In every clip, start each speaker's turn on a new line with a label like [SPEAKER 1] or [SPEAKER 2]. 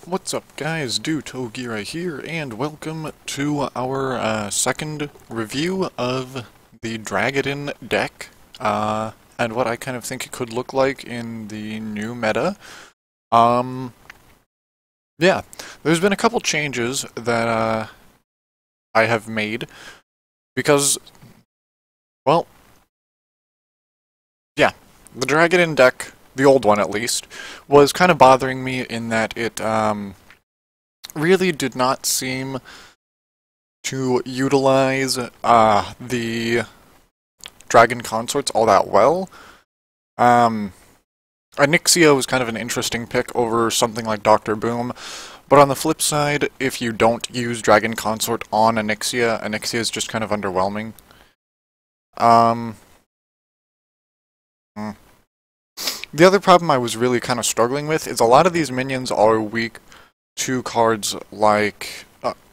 [SPEAKER 1] What's up guys, Dutogira here, and welcome to our second review of the Dragadin deck, and what I kind of think it could look like in the new meta. Um, yeah, there's been a couple changes that I have made, because, well, yeah, the Dragadin deck, the old one at least, was kind of bothering me in that it, really did not seem to utilize the dragon consorts all that well. Onyxia was kind of an interesting pick over something like Dr. Boom, but on the flip side, if you don't use dragon consort on Onyxia, Onyxia is just kind of underwhelming. Hmm. The other problem I was really kind of struggling with is a lot of these minions are weak to cards like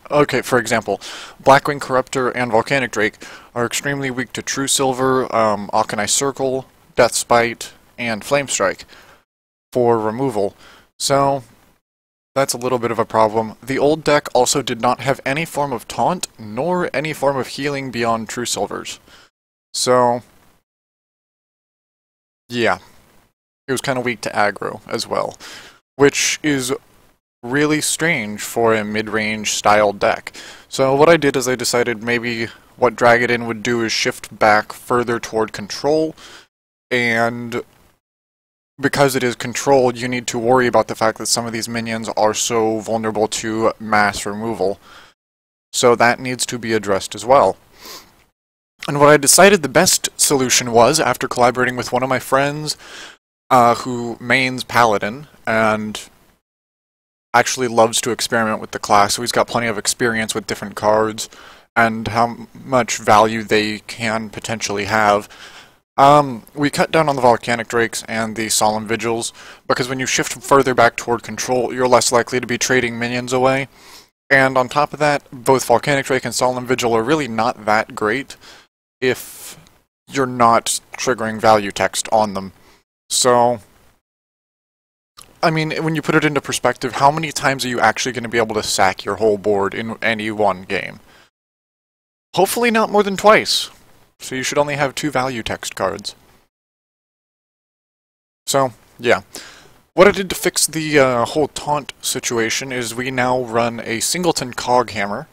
[SPEAKER 1] okay, for example, Blackwing Corruptor and Volcanic Drake are extremely weak to True Silver, Auchenai Circle, Death Spite, and Flame Strike for removal. So, that's a little bit of a problem. The old deck also did not have any form of taunt, nor any form of healing beyond True Silvers. So, yeah, it was kind of weak to aggro as well, which is really strange for a mid-range style deck. So what I did is I decided maybe what Dragadin would do is shift back further toward control, and because it is controlled, you need to worry about the fact that some of these minions are so vulnerable to mass removal. So that needs to be addressed as well. And what I decided the best solution was, after collaborating with one of my friends who mains Paladin, and actually loves to experiment with the class, so he's got plenty of experience with different cards and how much value they can potentially have. We cut down on the Volcanic Drakes and the Solemn Vigils, because when you shift further back toward control, you're less likely to be trading minions away. And on top of that, both Volcanic Drake and Solemn Vigil are really not that great if you're not triggering value text on them. So, I mean, when you put it into perspective, how many times are you actually going to be able to sack your whole board in any one game? Hopefully not more than twice. So you should only have 2 value text cards. So, yeah. What I did to fix the whole taunt situation is we now run a singleton Coghammer.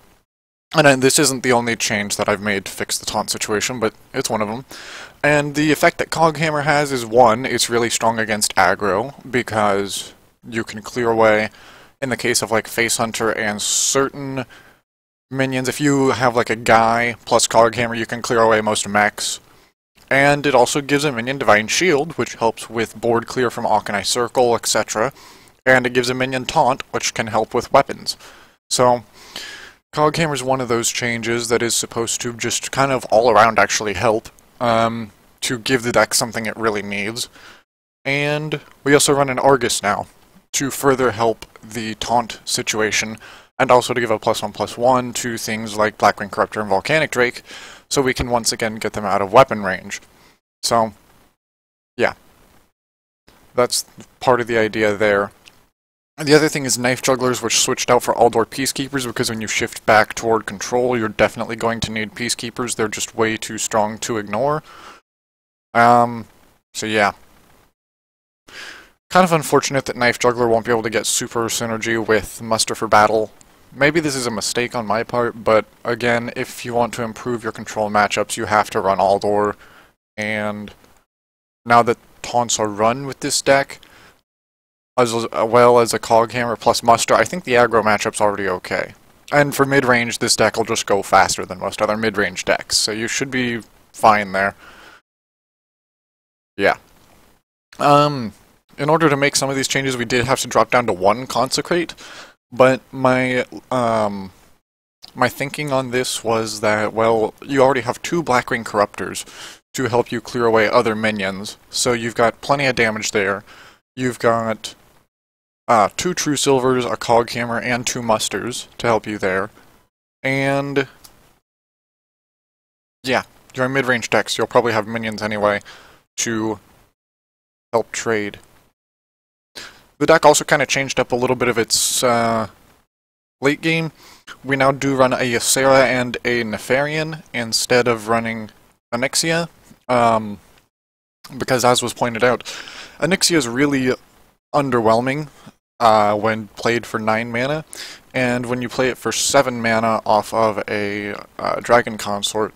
[SPEAKER 1] And this isn't the only change that I've made to fix the taunt situation, but it's one of them. And the effect that Coghammer has is, one, it's really strong against aggro, because you can clear away, in the case of like Face Hunter and certain minions, if you have like a guy plus Coghammer, you can clear away most mechs. And it also gives a minion Divine Shield, which helps with board clear from Auchenai Circle, etc. And it gives a minion Taunt, which can help with weapons. So, Coghammer is one of those changes that is supposed to just kind of all around actually help, to give the deck something it really needs. And we also run an Argus now, to further help the taunt situation, and also to give a +1/+1 to things like Blackwing Corruptor and Volcanic Drake, so we can once again get them out of weapon range. So, yeah. That's part of the idea there. And the other thing is Knife Jugglers, which switched out for Aldor Peacekeepers, because when you shift back toward control, you're definitely going to need Peacekeepers. They're just way too strong to ignore. So yeah. Kind of unfortunate that Knife Juggler won't be able to get super synergy with Muster for Battle. Maybe this is a mistake on my part, but again, if you want to improve your control matchups, you have to run Aldor. And now that taunts are run with this deck, as well as a Coghammer plus Muster, I think the aggro matchup's already okay. And for mid-range, this deck will just go faster than most other mid-range decks, so you should be fine there. Yeah. In order to make some of these changes, we did have to drop down to 1 Consecrate, but my thinking on this was that, well, you already have 2 Blackwing Corruptors to help you clear away other minions, so you've got plenty of damage there. You've got 2 True Silvers, a Coghammer, and 2 Musters to help you there. And yeah, you're in mid-range decks, you'll probably have minions anyway to help trade. The deck also kind of changed up a little bit of its late game. We now do run a Ysera and a Nefarian instead of running Onyxia, because as was pointed out, Onyxia is really underwhelming when played for 9 mana, and when you play it for 7 mana off of a Dragon Consort,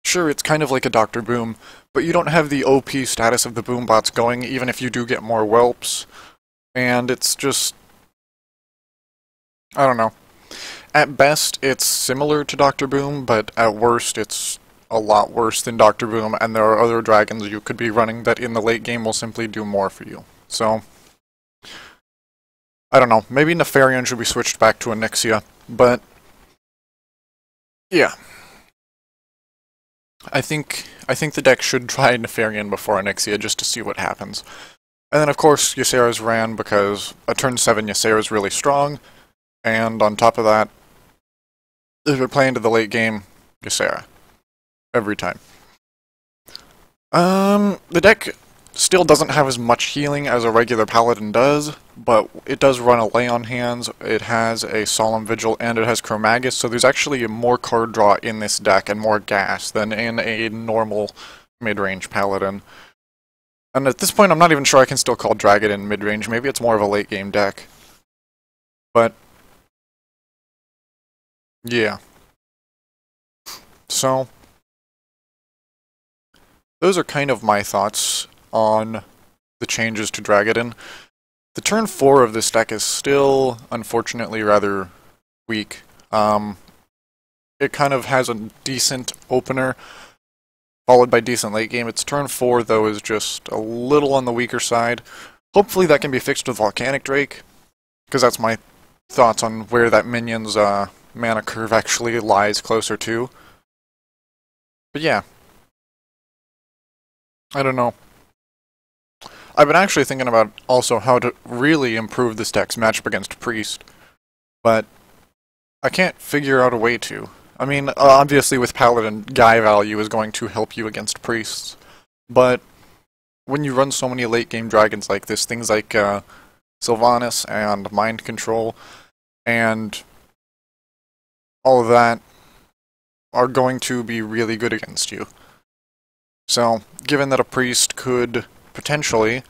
[SPEAKER 1] sure, it's kind of like a Dr. Boom, but you don't have the OP status of the Boom bots going, even if you do get more whelps, and it's just, I don't know. At best, it's similar to Dr. Boom, but at worst, it's a lot worse than Dr. Boom, and there are other dragons you could be running that in the late game will simply do more for you. So, I don't know, maybe Nefarian should be switched back to Onyxia, but yeah. I think the deck should try Nefarian before Onyxia just to see what happens. And then of course Ysera's ran because a turn 7 Ysera is really strong, and on top of that, if you're playing to the late game, Ysera. Every time. The deck still doesn't have as much healing as a regular Paladin does, but it does run a Lay on Hands, it has a Solemn Vigil, and it has Chromagus, so there's actually more card draw in this deck and more gas than in a normal mid-range Paladin. And at this point I'm not even sure I can still call Dragadin mid-range, maybe it's more of a late-game deck. But yeah. So, those are kind of my thoughts on the changes to Dragadin. The turn 4 of this deck is still, unfortunately, rather weak. It kind of has a decent opener, followed by decent late game. Its turn 4, though, is just a little on the weaker side. Hopefully that can be fixed with Volcanic Drake, because that's my thoughts on where that minion's mana curve actually lies closer to. But yeah. I don't know. I've been actually thinking about also how to really improve this deck's matchup against Priest, but I can't figure out a way to. I mean, obviously with Paladin, Guy value is going to help you against Priests, but when you run so many late-game dragons like this, things like Sylvanas and Mind Control and all of that are going to be really good against you. So, given that a Priest could potentially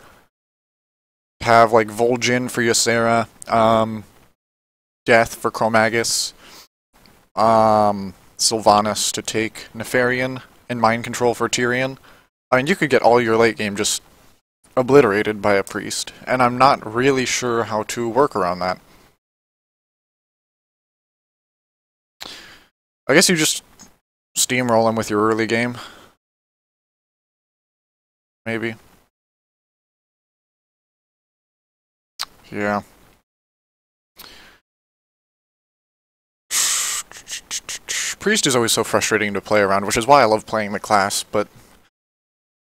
[SPEAKER 1] have like Vol'jin for Ysera, Death for Chromagus, Sylvanas to take Nefarian, and Mind Control for Tyrion. I mean, you could get all your late game just obliterated by a Priest, and I'm not really sure how to work around that. I guess you just steamroll him with your early game. Maybe. Yeah. Priest is always so frustrating to play around, which is why I love playing the class, but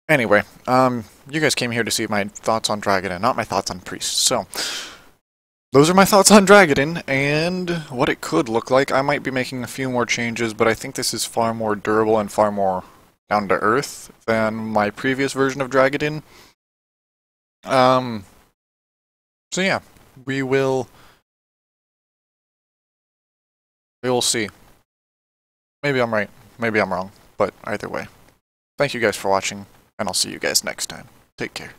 [SPEAKER 1] anyway, you guys came here to see my thoughts on Dragadin, not my thoughts on Priest, so those are my thoughts on Dragadin, and what it could look like. I might be making a few more changes, but I think this is far more durable and far more down to earth than my previous version of Dragadin. So yeah, we will see. Maybe I'm right, maybe I'm wrong, but either way. Thank you guys for watching, and I'll see you guys next time. Take care.